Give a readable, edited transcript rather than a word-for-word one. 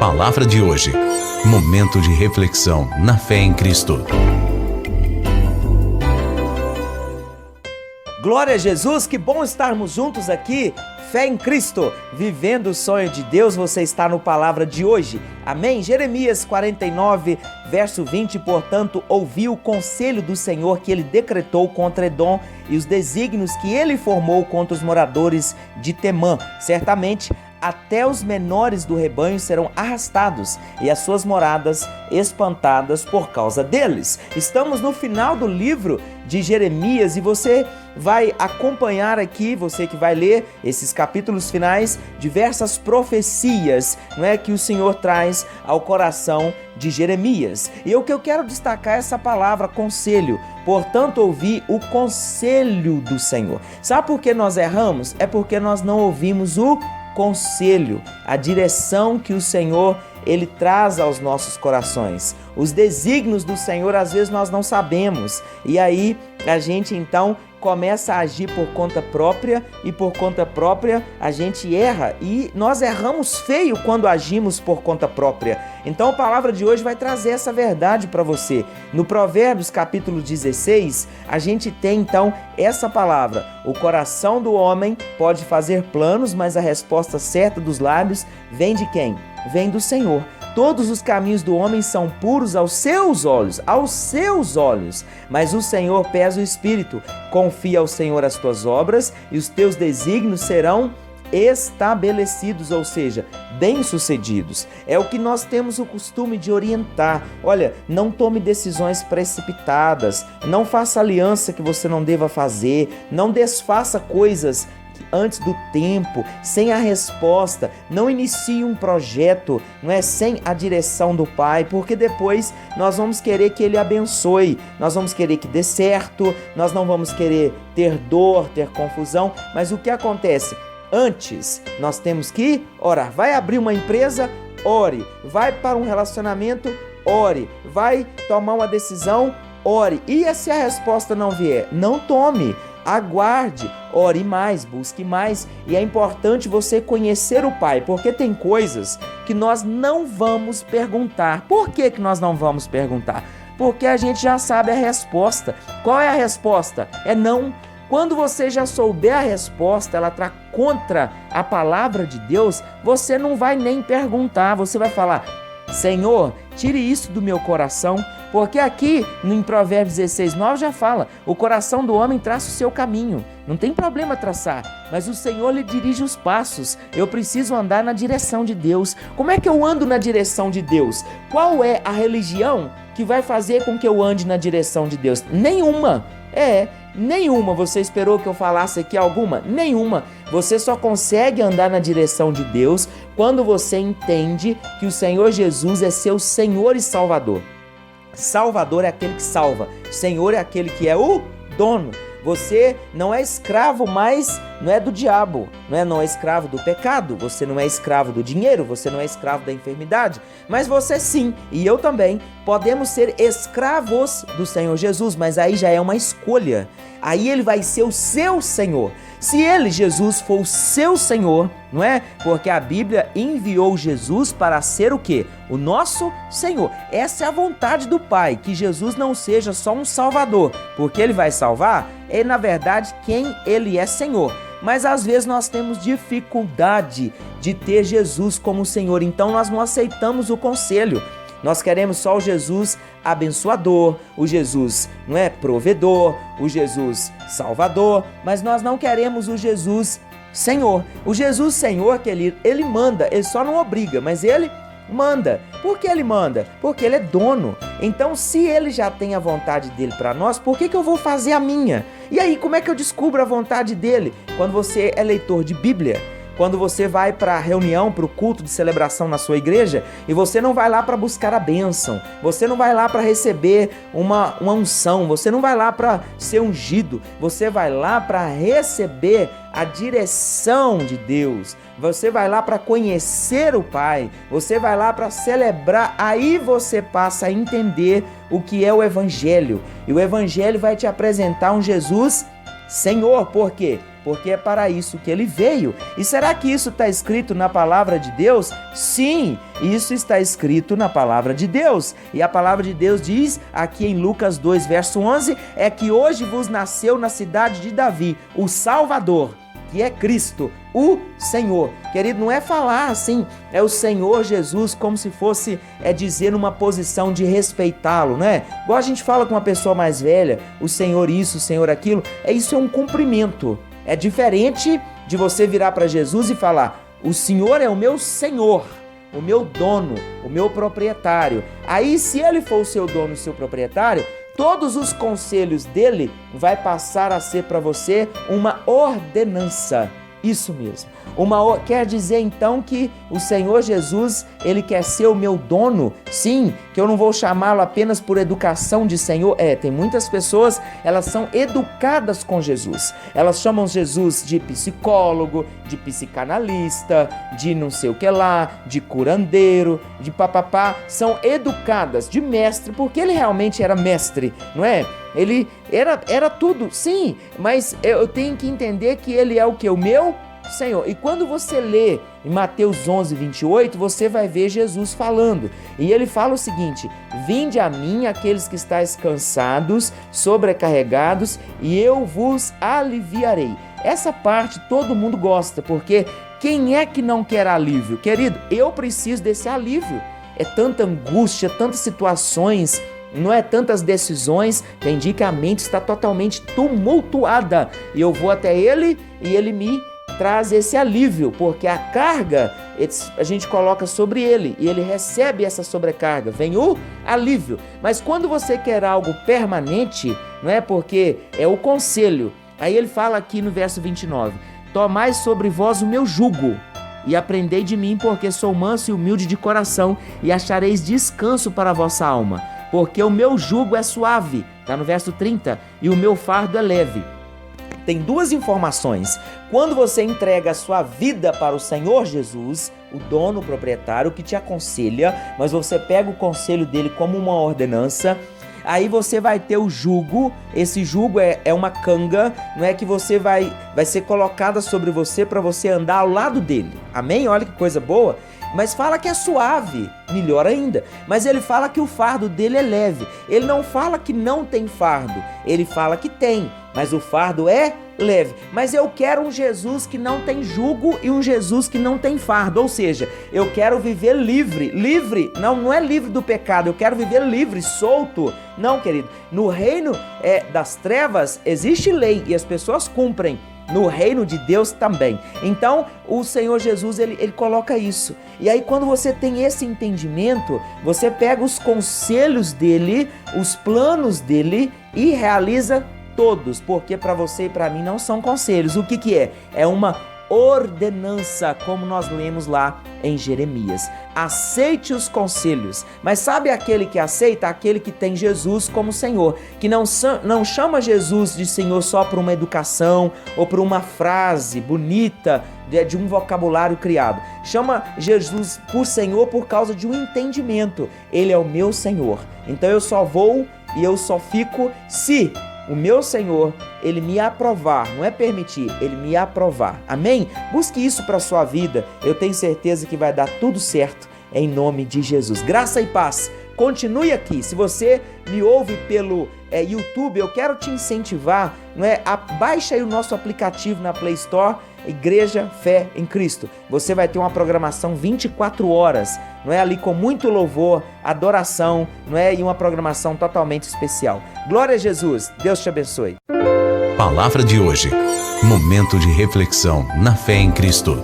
Palavra de hoje. Momento de reflexão na fé em Cristo. Glória a Jesus, que bom estarmos juntos aqui. Fé em Cristo, vivendo o sonho de Deus, você está no Palavra de hoje. Amém? Jeremias 49, verso 20, portanto, ouvi o conselho do Senhor que ele decretou contra Edom e os desígnios que ele formou contra os moradores de Temã. Certamente, até os menores do rebanho serão arrastados e as suas moradas espantadas por causa deles. Estamos no final do livro de Jeremias e você vai acompanhar aqui, você que vai ler esses capítulos finais, diversas profecias, não é, que o Senhor traz ao coração de Jeremias. E o que eu quero destacar é essa palavra conselho. Portanto, ouvi o conselho do Senhor. Sabe por que nós erramos? É porque nós não ouvimos o conselho, a direção que o Senhor ele traz aos nossos corações. Os desígnios do Senhor às vezes nós não sabemos e aí a gente então começa a agir por conta própria e por conta própria a gente erra e nós erramos feio quando agimos por conta própria. Então a palavra de hoje vai trazer essa verdade para você. No Provérbios capítulo 16, a gente tem então essa palavra: o coração do homem pode fazer planos, mas a resposta certa dos lábios vem de quem? Vem do Senhor. Todos os caminhos do homem são puros aos seus olhos, mas o Senhor pesa o espírito. Confia ao Senhor as tuas obras e os teus desígnios serão estabelecidos, ou seja, bem-sucedidos. É o que nós temos o costume de orientar. Olha, não tome decisões precipitadas, não faça aliança que você não deva fazer, não desfaça coisas antes do tempo, sem a resposta, não inicie um projeto, não é, sem a direção do Pai, porque depois nós vamos querer que Ele abençoe, nós vamos querer que dê certo, nós não vamos querer ter dor, ter confusão, mas o que acontece? Antes, nós temos que orar. Vai abrir uma empresa? Ore. Vai para um relacionamento? Ore. Vai tomar uma decisão? Ore. E se a resposta não vier? Não tome. Aguarde, ore mais, busque mais. E é importante você conhecer o Pai, porque tem coisas que nós não vamos perguntar. Por que nós não vamos perguntar? Porque a gente já sabe a resposta. Qual é a resposta? É não. Quando você já souber a resposta, ela está contra a palavra de Deus, você não vai nem perguntar, você vai falar: Senhor, tire isso do meu coração, porque aqui em Provérbios 16, 9 já fala: o coração do homem traça o seu caminho, não tem problema traçar, mas o Senhor lhe dirige os passos. Eu preciso andar na direção de Deus. Como é que eu ando na direção de Deus? Qual é a religião que vai fazer com que eu ande na direção de Deus? Nenhuma. Nenhuma. Você esperou que eu falasse aqui alguma? Nenhuma. Você só consegue andar na direção de Deus quando você entende que o Senhor Jesus é seu Senhor e Salvador. Salvador é aquele que salva, Senhor é aquele que é o dono. Você não é escravo mais, não é do diabo, não é escravo do pecado, você não é escravo do dinheiro, você não é escravo da enfermidade, mas você sim, e eu também, podemos ser escravos do Senhor Jesus, mas aí já é uma escolha, aí ele vai ser o seu Senhor. Se ele, Jesus, for o seu Senhor, não é? Porque a Bíblia enviou Jesus para ser o quê? O nosso Senhor. Essa é a vontade do Pai, que Jesus não seja só um Salvador, porque ele vai salvar, é na verdade quem ele é Senhor. Mas às vezes nós temos dificuldade de ter Jesus como Senhor, então nós não aceitamos o conselho. Nós queremos só o Jesus abençoador, o Jesus, não é, provedor, o Jesus salvador, mas nós não queremos o Jesus Senhor. O Jesus Senhor que ele manda, ele só não obriga, mas ele manda. Por que ele manda? Porque ele é dono. Então, se ele já tem a vontade dele para nós, por que eu vou fazer a minha? E aí, como é que eu descubro a vontade dele? Quando você é leitor de Bíblia, quando você vai para a reunião, para o culto de celebração na sua igreja, e você não vai lá para buscar a bênção, você não vai lá para receber uma unção, você não vai lá para ser ungido, você vai lá para receber a direção de Deus, você vai lá para conhecer o Pai, você vai lá para celebrar, aí você passa a entender o que é o Evangelho, e o Evangelho vai te apresentar um Jesus Senhor. Por quê? porque é para isso que ele veio. E será que isso está escrito na palavra de Deus? Sim, isso está escrito na palavra de Deus. E a palavra de Deus diz aqui em Lucas 2, verso 11, é que hoje vos nasceu na cidade de Davi o Salvador, que é Cristo, o Senhor. Querido, não é falar assim, é o Senhor Jesus, como se fosse dizer numa posição de respeitá-lo, né? Igual a gente fala com uma pessoa mais velha, o Senhor isso, o Senhor aquilo, isso é um cumprimento. É diferente de você virar para Jesus e falar, o Senhor é o meu Senhor, o meu dono, o meu proprietário. Aí, se ele for o seu dono, o seu proprietário, todos os conselhos dele vai passar a ser para você uma ordenança. Isso mesmo. Quer dizer então que o Senhor Jesus, ele quer ser o meu dono? Sim, que eu não vou chamá-lo apenas por educação de Senhor. Tem muitas pessoas, elas são educadas com Jesus. Elas chamam Jesus de psicólogo, de psicanalista, de não sei o que lá, de curandeiro, de papapá. São educadas de mestre, porque ele realmente era mestre, não é? Ele era tudo, sim, mas eu tenho que entender que ele é o que? O meu Senhor. E quando você lê em Mateus 11, 28, você vai ver Jesus falando. E ele fala o seguinte, vinde a mim aqueles que estáis cansados, sobrecarregados, e eu vos aliviarei. Essa parte todo mundo gosta, porque quem é que não quer alívio? Querido, eu preciso desse alívio. É tanta angústia, tantas situações, não é, tantas decisões, tem dia que a mente está totalmente tumultuada e eu vou até ele e ele me traz esse alívio, porque a carga a gente coloca sobre ele e ele recebe essa sobrecarga, vem o alívio. Mas quando você quer algo permanente, não é, porque é o conselho, aí ele fala aqui no verso 29, tomai sobre vós o meu jugo e aprendei de mim, porque sou manso e humilde de coração, e achareis descanso para a vossa alma. Porque o meu jugo é suave, está no verso 30, e o meu fardo é leve. Tem duas informações. Quando você entrega a sua vida para o Senhor Jesus, o dono, o proprietário, que te aconselha, mas você pega o conselho dele como uma ordenança, aí você vai ter o jugo. Esse jugo é uma canga, não é, que você vai ser colocada sobre você para você andar ao lado dele. Amém? Olha que coisa boa. Mas fala que é suave, melhor ainda. Mas ele fala que o fardo dele é leve. Ele não fala que não tem fardo, ele fala que tem, mas o fardo é leve. Mas eu quero um Jesus que não tem jugo e um Jesus que não tem fardo. Ou seja, eu quero viver livre. Livre, não é livre do pecado, eu quero viver livre, solto. Não, querido, no reino das trevas existe lei e as pessoas cumprem. No reino de Deus também. Então, o Senhor Jesus, ele coloca isso. E aí, quando você tem esse entendimento, você pega os conselhos dele, os planos dele e realiza todos. Porque para você e para mim não são conselhos. O que é? É uma ordenança, como nós lemos lá em Jeremias. Aceite os conselhos, mas sabe aquele que aceita? Aquele que tem Jesus como Senhor, que não chama Jesus de Senhor só por uma educação ou por uma frase bonita de um vocabulário criado. Chama Jesus por Senhor por causa de um entendimento. Ele é o meu Senhor, então eu só vou e eu só fico se o meu Senhor, ele me aprovar, não é permitir, ele me aprovar. Amém? Busque isso para a sua vida. Eu tenho certeza que vai dar tudo certo em nome de Jesus. Graça e paz. Continue aqui. Se você me ouve pelo YouTube, eu quero te incentivar, não é? Baixa aí o nosso aplicativo na Play Store, Igreja Fé em Cristo. Você vai ter uma programação 24 horas, não é, ali com muito louvor, adoração, não é, e uma programação totalmente especial. Glória a Jesus. Deus te abençoe. Palavra de hoje. Momento de reflexão na fé em Cristo.